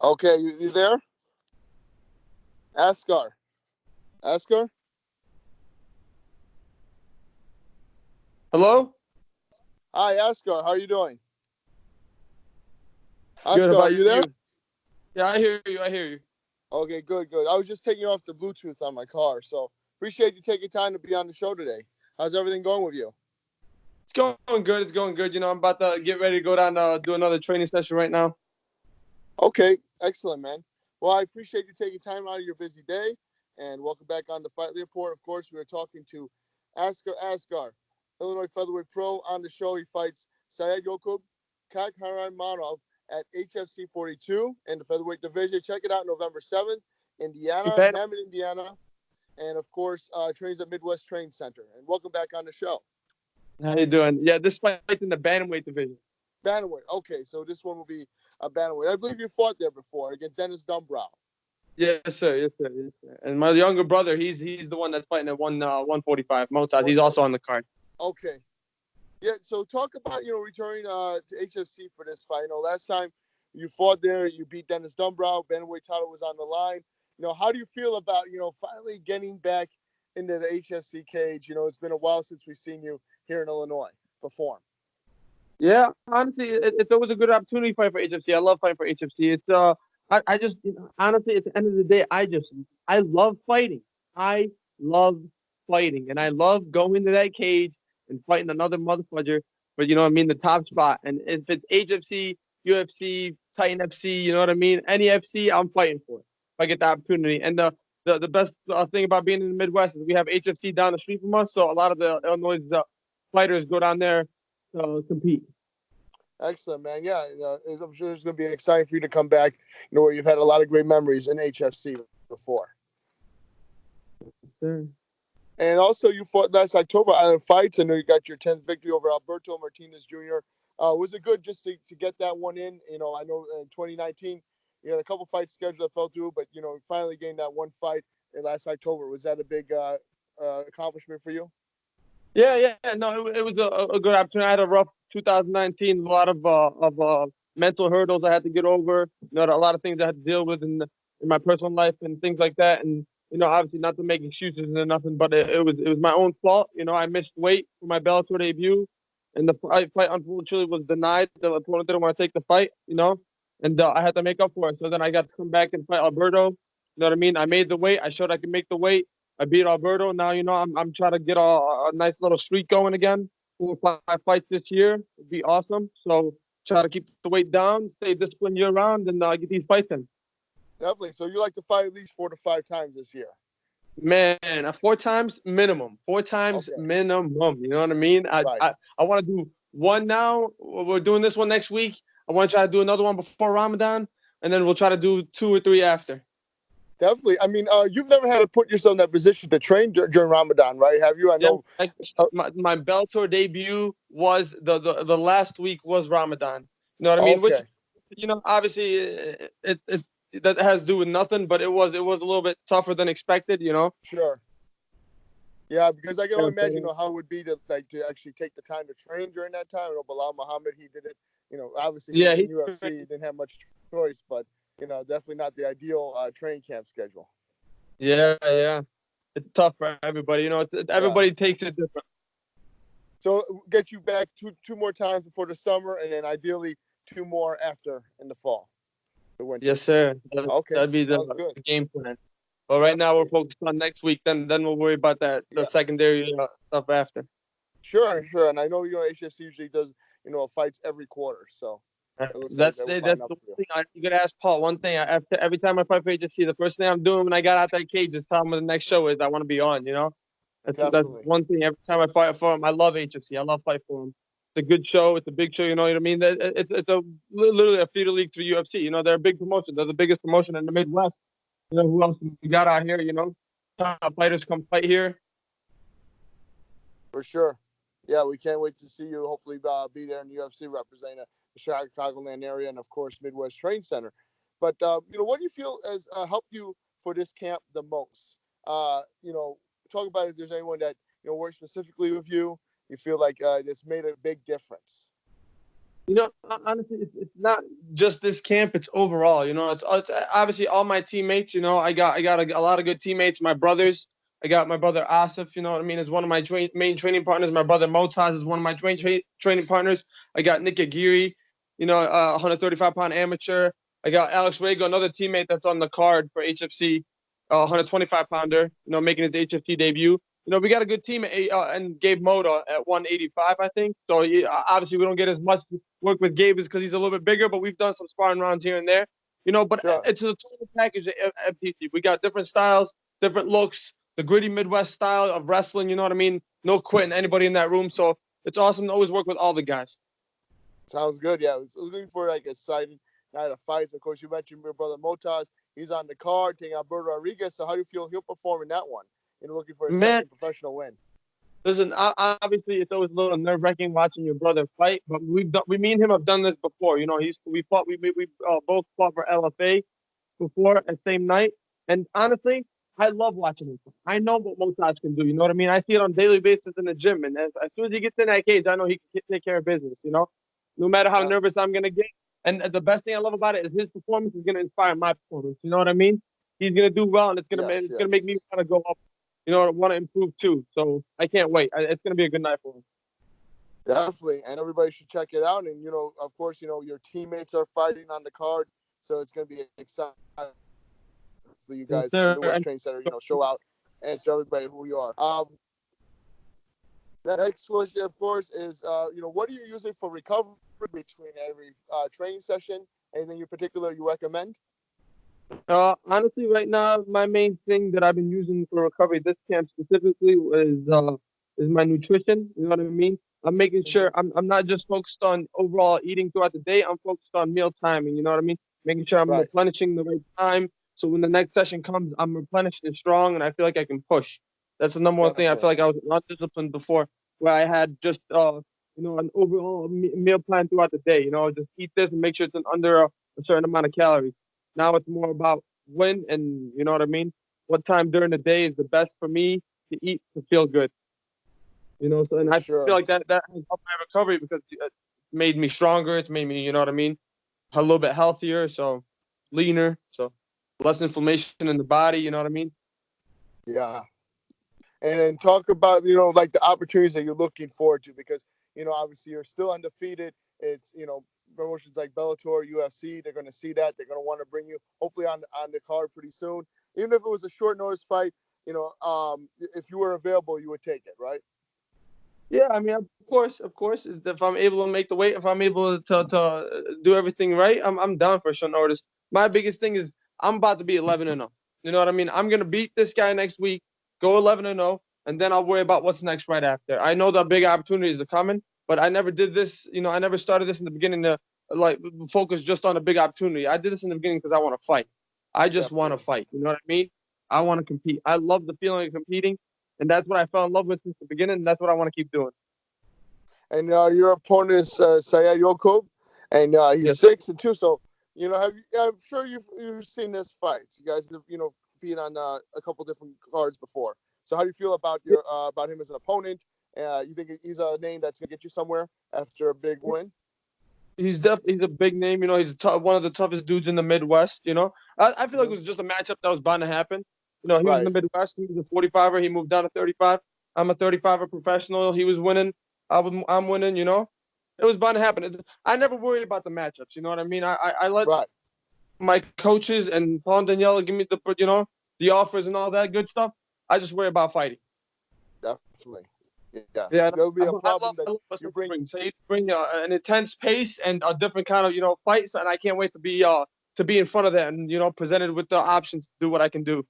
Okay, you there? Askar. Askar? Hello? Hi, Askar. How are you doing? Good Askar, are about you there? you. Yeah, I hear you. I hear you. Okay, good, good. I was just taking off the Bluetooth on my car, so appreciate you taking time to be on the show today. How's everything going with you? It's going good. It's going good. I'm about to get ready to go down to do another training session right now. Okay, excellent, man. Well, I appreciate you taking time out of your busy day, and welcome back on the Fight Report. Of course, we are talking to Askar Askar, Illinois featherweight pro. On the show, he fights Saidyokub Khakharamonov at HFC42 in the featherweight division. Check it out November 7th, Indiana, Ben, Hammond, Indiana, and of course, trains at Midwest Training Center. And welcome back on the show. how you doing? Yeah, this fight's in the bantamweight division. Bantamweight. Okay, so this one will be a bantamweight. I believe you fought there before against Dennis Dumbrow. Yes, sir. Yes, sir. Yes, sir. And my younger brother, he's the one that's fighting at 145. Motaz. He's also on the card. Okay. Yeah, so talk about, returning to HFC for this fight. Last time you fought there, you beat Dennis Dumbrow. Bantamweight title was on the line. How do you feel about, finally getting back into the HFC cage? It's been a while since we've seen you here in Illinois perform. Yeah, honestly, it's always a good opportunity to fight for HFC. I love fighting for HFC. I just honestly, at the end of the day, I love fighting. I love fighting, and I love going to that cage and fighting another motherfucker for the top spot. And if it's HFC, UFC, Titan FC, you know what I mean, any FC, I'm fighting for it if I get the opportunity. And the best thing about being in the Midwest is we have HFC down the street from us, so a lot of the Illinois fighters go down there to compete. Excellent, man. Yeah, I'm sure it's going to be exciting for you to come back, where you've had a lot of great memories in HFC before. Sure. And also, you fought last October Island Fights. I know you got your 10th victory over Alberto Martinez Jr. Was it good just to get that one in? I know in 2019, you had a couple fights scheduled that fell through, but, finally gained that one fight in last October. Was that a big accomplishment for you? Yeah. No, it was a good opportunity. I had a rough 2019, a lot of mental hurdles I had to get over. A lot of things I had to deal with in my personal life and things like that. And obviously not to make excuses and nothing, but it was my own fault. I missed weight for my Bellator debut, and the fight unfortunately was denied. The opponent didn't want to take the fight. And I had to make up for it. So then I got to come back and fight Alberto. You know what I mean? I made the weight. I showed I could make the weight. I beat Alberto. Now I'm trying to get a nice little streak going again. 4 or 5 fights this year would be awesome. So try to keep the weight down, stay disciplined year round, and get these fights in. Definitely. So you like to fight at least 4 to 5 times this year? Man, 4 times minimum. 4 times Okay. minimum. You know what I mean? I Right. I, I want to do one now. We're doing this one next week. I want to try to do another one before Ramadan, and then we'll try to do 2 or 3 after. Definitely. I mean, you've never had to put yourself in that position to train during Ramadan, right? Have you? I Yeah, know. like Uh, my Bellator debut was the last week was Ramadan. You know what I mean? Which okay. obviously it that has to do with nothing, but it was a little bit tougher than expected. Sure. Yeah, because I can Yeah, only imagine how it would be to actually take the time to train during that time. Bilal Muhammad, he did it. Obviously he was yeah, in UFC, he didn't have much choice, but definitely not the ideal training camp schedule. yeah. It's tough for everybody. Yeah. Everybody takes it different. So get you back two more times before the summer, and then ideally two more after in the fall, the winter. Yes, sir. Okay, That'd be the sounds good. game plan. But right now we're Definitely. focused on next week. Then we'll worry about the Yes. secondary stuff after. Sure, sure. And I know HFC usually does fights every quarter, so it looks like That's that would line that's up the for one you. thing you gotta ask Paul. One thing after every time I fight for HFC, the first thing I'm doing when I got out that cage is tell him what the next show is. I want to be on. That's Definitely. one thing. Every time I fight for him, I love HFC. I love fight for him. It's a good show. It's a big show. You know what I mean? It's a literally a feeder league for UFC. They're a big promotion. They're the biggest promotion in the Midwest. Who else we got out here? Top fighters come fight here. For sure. Yeah, we can't wait to see you. Hopefully, be there in the UFC representing the Chicagoland area and, of course, Midwest Training Center. But what do you feel has helped you for this camp the most? Talk about if there's anyone that works specifically with you. You feel like it's made a big difference. Honestly, it's not just this camp; it's overall. It's obviously all my teammates. I got a lot of good teammates. My brothers. I got my brother Asif. You know what I mean? Is one of my main training partners. My brother Motaz is one of my training partners. I got Nick Aguirre. 135-pound amateur. I got Alex Rago, another teammate that's on the card for HFC, 125-pounder. Making his HFC debut. We got a good team and Gabe Moda at 185, I think. So obviously we don't get as much work with Gabe because he's a little bit bigger, but we've done some sparring rounds here and there. But Sure. it's a total package at FTC. We got different styles, different looks, the gritty Midwest style of wrestling. You know what I mean? No quitting anybody in that room. So it's awesome to always work with all the guys. Sounds good. Yeah, I was looking for like a exciting night of fights. Of course, you mentioned your brother Motaz. He's on the card taking out Alberto Rodriguez. So how do you feel he'll perform in that one? Looking for a second professional win. Listen, obviously it's always a little nerve-wracking watching your brother fight, but me and him have done this before. We both fought for LFA before at same night, and honestly, I love watching him. I know what Motaz can do. You know what I mean? I see it on a daily basis in the gym, and as soon as he gets in that cage, I know he can take care of business. No matter how nervous I'm gonna get, and the best thing I love about it is his performance is gonna inspire my performance. You know what I mean? He's gonna do well, and it's gonna make me want to go up. Want to improve too. So I can't wait. It's going to be a good night for him. Definitely. And everybody should check it out. And, of course, your teammates are fighting on the card. So it's going to be exciting for you guys in the West Training Center, show out and show everybody who you are. The next question, of course, is, what are you using for recovery between every training session? Anything in particular you recommend? Honestly, right now, my main thing that I've been using for recovery this camp specifically is my nutrition. You know what I mean? I'm making sure I'm not just focused on overall eating throughout the day. I'm focused on meal timing. You know what I mean? Making sure I'm replenishing the right time. So when the next session comes, I'm replenished and strong, and I feel like I can push. That's the number one thing. I feel like I was undisciplined before, where I had just an overall meal plan throughout the day. Just eat this and make sure it's under a certain amount of calories. Now it's more about when and you know what I mean? What time during the day is the best for me to eat to feel good. So and I feel like that has helped my recovery because it made me stronger. It's made me, you know what I mean, a little bit healthier, so leaner, so less inflammation in the body, you know what I mean? Yeah. And then talk about, like the opportunities that you're looking forward to because, obviously you're still undefeated. It's, promotions like Bellator, UFC, they're going to see that. They're going to want to bring you hopefully on the card pretty soon. Even if it was a short notice fight, if you were available, you would take it, right? Yeah, I mean, of course. If I'm able to make the weight, if I'm able to do everything right, I'm down for a short notice. My biggest thing is I'm about to be 11-0. You know what I mean? I'm gonna beat this guy next week, go 11-0, and then I'll worry about what's next right after. I know the big opportunities are coming, but I never did this. I never started this in the beginning to focus just on a big opportunity. I did this in the beginning because I want to fight. I just want to fight. You know what I mean? I want to compete. I love the feeling of competing. And that's what I fell in love with since the beginning. And that's what I want to keep doing. And your opponent is Saidyokub, and he's 6-2. So I'm sure you've seen this fight. You guys have competed on a couple different cards before. So how do you feel about about him as an opponent? You think he's a name that's gonna get you somewhere after a big win? He's a big name. He's one of the toughest dudes in the Midwest. I feel like it was just a matchup that was bound to happen. He was in the Midwest. He was a 45er. He moved down to 35. I'm a 35er professional. He was winning. I'm winning. It was bound to happen. I never worry about the matchups. You know what I mean? I let my coaches and Paul and Daniela give me the offers and all that good stuff. I just worry about fighting. Definitely. Yeah. There'll be a problem that you bring. So you bring an intense pace and a different kind of fights, and I can't wait to be in front of that and presented with the options to do what I can do.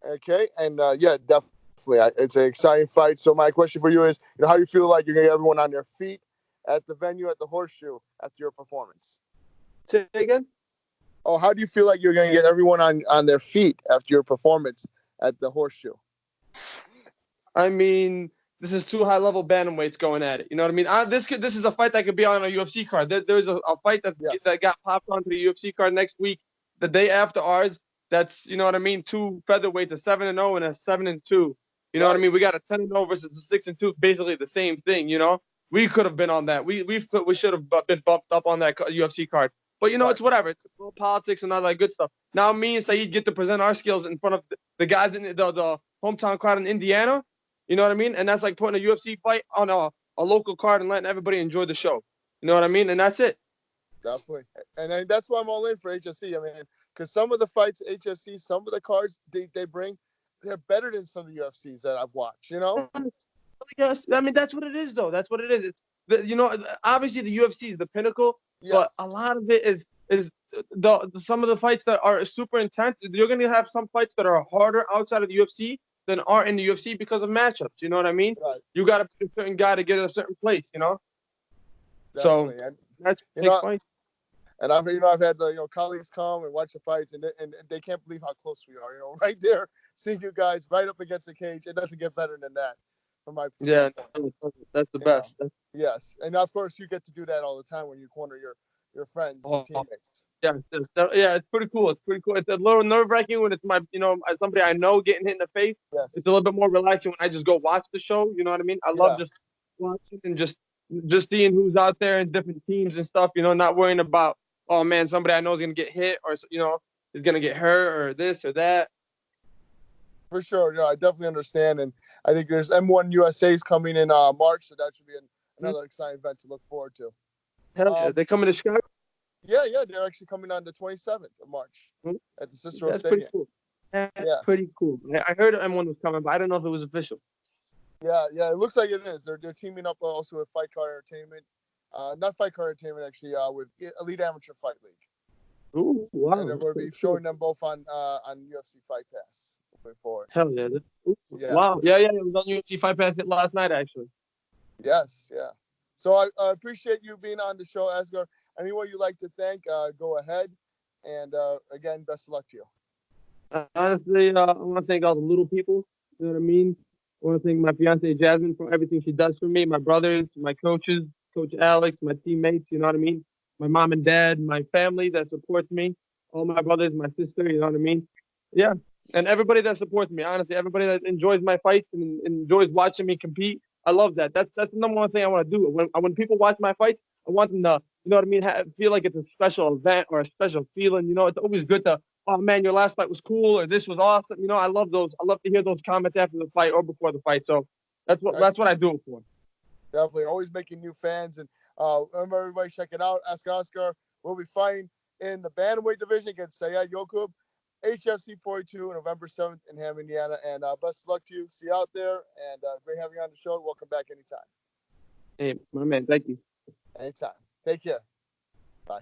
Okay, and definitely, it's an exciting fight. So my question for you is, how do you feel like you're gonna get everyone on their feet at the venue at the Horseshoe after your performance? Say again? Oh, how do you feel like you're gonna get everyone on their feet after your performance at the Horseshoe? I mean, this is two high-level bantamweights going at it. You know what I mean? This is a fight that could be on a UFC card. There's a fight that got popped onto the UFC card next week, the day after ours. That's, you know what I mean, two featherweights, a 7-0 and a 7-2. You know what I mean? We got a 10-0 versus a 6-2, basically the same thing. we could have been on that. We should have been bumped up on that UFC card. But Right. it's whatever. It's all politics and all that good stuff. Now me and Saeed get to present our skills in front of the guys in the hometown crowd in Indiana. You know what I mean? And that's like putting a UFC fight on a local card and letting everybody enjoy the show. You know what I mean? And that's it. Definitely. And that's why I'm all in for HFC. I mean, because some of the fights HFC, some of the cards they bring, they're better than some of the UFCs that I've watched. Yes, I mean that's what it is, though. That's what it is. It's obviously the UFC is the pinnacle, Yes. but a lot of it is some of the fights that are super intense. You're gonna have some fights that are harder outside of the UFC than are in the UFC because of matchups. You know what I mean? Right. You got to pick a certain guy to get a certain place. Definitely. So that's takes fights. And I've had colleagues come and watch the fights, and they can't believe how close we are. Right there, seeing you guys right up against the cage. It doesn't get better than that, from my perspective. Yeah, that's the best. Yes, and of course you get to do that all the time when you corner your friends and teammates. Yeah, it's pretty cool. It's pretty cool. It's a little nerve-wracking when it's somebody I know getting hit in the face. Yes. It's a little bit more relaxing when I just go watch the show. You know what I mean? I love just watching and just seeing who's out there in different teams and stuff. Not worrying about, oh man, somebody I know is gonna get hit or is gonna get hurt or this or that. For sure, I definitely understand, and I think there's M1 USA's coming in March, so that should be another exciting event to look forward to. Hell yeah, they coming to Chicago? Yeah, they're actually coming on the 27th of March at the Cicero That's Stadium. Pretty cool. That's pretty cool. I heard M1 was coming, but I don't know if it was official. Yeah, it looks like it is. They're teaming up also with Fight Card Entertainment, not Fight Card Entertainment actually, with Elite Amateur Fight League. Ooh, wow! And we'll be showing them both on UFC Fight Pass moving forward. Hell yeah! Wow! Yeah. It was on UFC Fight Pass last night actually. Yes, yeah. So I appreciate you being on the show, Askar. Anyone you'd like to thank, go ahead. And again, best of luck to you. Honestly, I want to thank all the little people. You know what I mean? I want to thank my fiance Jasmine for everything she does for me, my brothers, my coaches, Coach Alex, my teammates. You know what I mean? My mom and dad, my family that supports me, all my brothers, my sister. You know what I mean? Yeah, and everybody that supports me. Honestly, everybody that enjoys my fights and enjoys watching me compete. I love that. That's the number one thing I want to do. When people watch my fights, I want them to, you know what I mean, feel like it's a special event or a special feeling. It's always good to, oh man, your last fight was cool or this was awesome. I love those. I love to hear those comments after the fight or before the fight. So that's what I do it for. Definitely, always making new fans. And remember, everybody, check it out. Askar Askar will be fighting in the bantamweight division against Saidyokub, HFC42, November 7th in Hammond, Indiana. And best of luck to you. See you out there. And great having you on the show. Welcome back anytime. Hey, my man, thank you. Anytime. Take care. Bye.